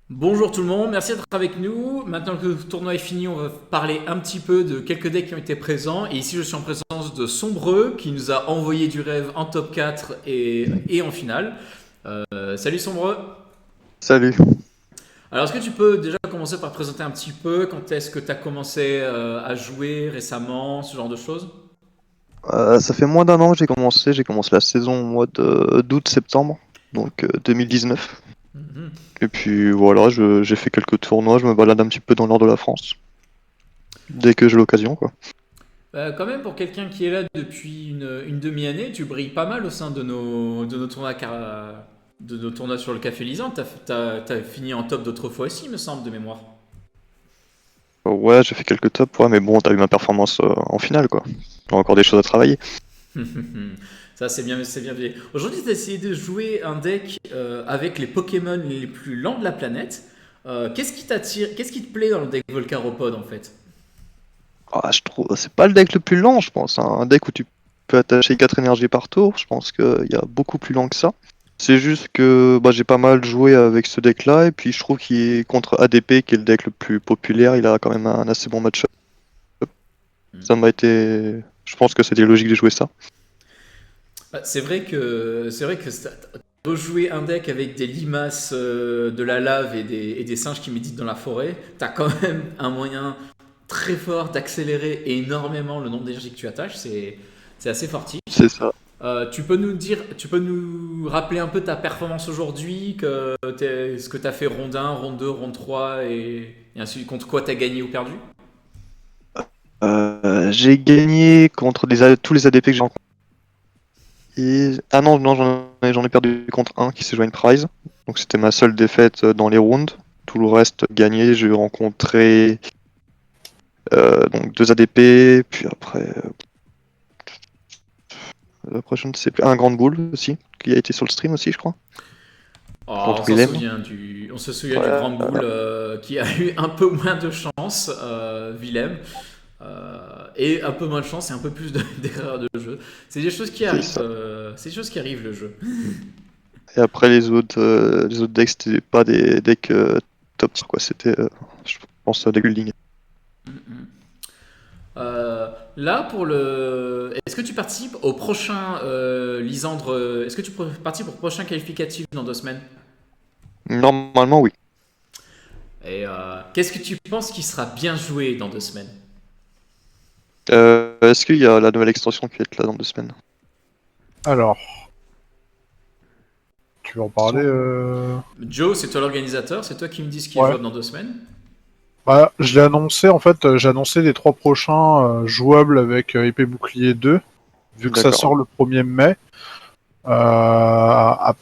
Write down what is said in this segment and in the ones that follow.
Bonjour tout le monde, merci d'être avec nous. Maintenant que le tournoi est fini, on va parler un petit peu de quelques decks qui ont été présents. Et ici, je suis en présence de Sombreux qui nous a envoyé du rêve en top 4 et en finale. Salut Sombreux. Salut. Alors, est-ce que tu peux déjà commencer par te présenter un petit peu quand est-ce que tu as commencé à jouer récemment, ce genre de choses? Ça fait moins d'un an que j'ai commencé la saison au mois d'août-septembre, donc 2019. Mhm. Et puis voilà, j'ai fait quelques tournois, je me balade un petit peu dans le nord de la France, dès que j'ai l'occasion, quoi. Quand même, pour quelqu'un qui est là depuis une demi-année, tu brilles pas mal au sein de nos tournois, de nos tournois sur le Café Lisan. T'as fini en top d'autres fois aussi, il me semble, de mémoire. Ouais, j'ai fait quelques tops, ouais, mais bon, t'as vu ma performance en finale, quoi. J'ai encore des choses à travailler. Ça, c'est bien vu. Aujourd'hui, tu as essayé de jouer un deck avec les Pokémon les plus lents de la planète. Qu'est-ce qui t'attire, qu'est-ce qui te plaît dans le deck Volcaropod en fait? Ah, je trouve, c'est pas le deck le plus lent, je pense, hein. Un deck où tu peux attacher 4 énergies par tour, je pense qu'il y a beaucoup plus lent que ça. C'est juste que bah, j'ai pas mal joué avec ce deck-là, et puis je trouve qu'il est contre ADP, qui est le deck le plus populaire, il a quand même un assez bon match-up. Ça m'a été. Je pense que c'était logique de jouer ça. C'est vrai que rejouer un deck avec des limaces, de la lave et des singes qui méditent dans la forêt, t'as quand même un moyen très fort d'accélérer énormément le nombre d'énergie que tu attaches. C'est assez forti. C'est ça. Tu peux nous rappeler un peu ta performance aujourd'hui, ce que tu as fait ronde 1, ronde 2, ronde 3 et ainsi contre quoi tu as gagné ou perdu? J'ai gagné contre tous les ADP que j'ai rencontrés. Ah non, non, j'en ai perdu contre un qui s'est joué une prize. Donc c'était ma seule défaite dans les rounds. Tout le reste gagné. J'ai rencontré donc deux ADP, puis après, je ne sais plus, un Grand Bull aussi, qui a été sur le stream aussi, je crois, Oh, contre Willem. on se souvient du Ouais, grand boule qui a eu un peu moins de chance, Willem, et un peu moins de chance et un peu plus d'erreurs de jeu. C'est des choses qui c'est arrivent, ça. c'est des choses qui arrivent le jeu. Et après les autres decks, c'était pas des decks top, quoi. C'était, je pense, deck building. Là, est-ce que tu participes au prochain Lisandre? Est-ce que tu participes au prochain qualificatif dans 2 semaines? Normalement, oui. Et qu'est-ce que tu penses qui sera bien joué dans 2 semaines? Est-ce qu'il y a la nouvelle extension qui va être là dans 2 semaines? Alors, tu veux en parler Sans- Joe, c'est toi l'organisateur, c'est toi qui me dis ce qui est Ouais. jouable dans 2 semaines. Bah, je l'ai annoncé, en fait, j'ai annoncé les trois prochains jouables avec Épée Bouclier 2, vu que ça D'accord. sort le 1er mai. Après,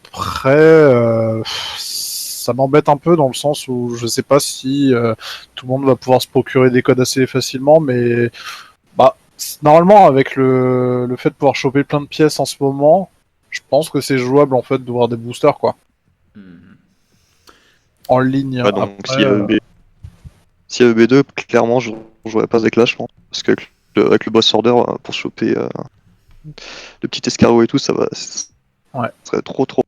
ça m'embête un peu dans le sens où je sais pas si tout le monde va pouvoir se procurer des codes assez facilement, mais bah, normalement, avec le fait de pouvoir choper plein de pièces en ce moment, je pense que c'est jouable en fait de voir des boosters quoi, Hmm. en ligne. Ouais, donc Après, s'il y a EB2, clairement, je ne jouerais pas avec là, je pense. Parce qu'avec avec le boss order, pour choper le petit escargot et tout, ça ouais. serait trop trop.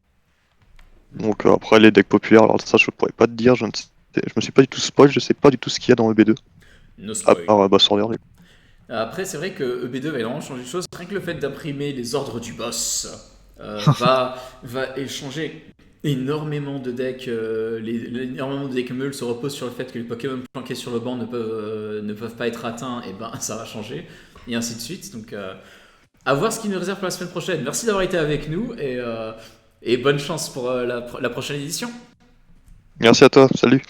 Donc après, les decks populaires, alors ça, je pourrais pas te dire. Je me suis pas du tout spoil, je sais pas du tout ce qu'il y a dans EB2. No À spoil. part boss order, du coup. Après, c'est vrai que EB2 va vraiment changer de choses. Rien que le fait d'imprimer les ordres du boss va échanger énormément de decks. Énormément de decks meules se reposent sur le fait que les Pokémon planqués sur le banc ne peuvent pas être atteints. Et ben, ça va changer. Et ainsi de suite. Donc, à voir ce qui nous réserve pour la semaine prochaine. Merci d'avoir été avec nous et bonne chance pour la prochaine édition. Merci à toi, salut.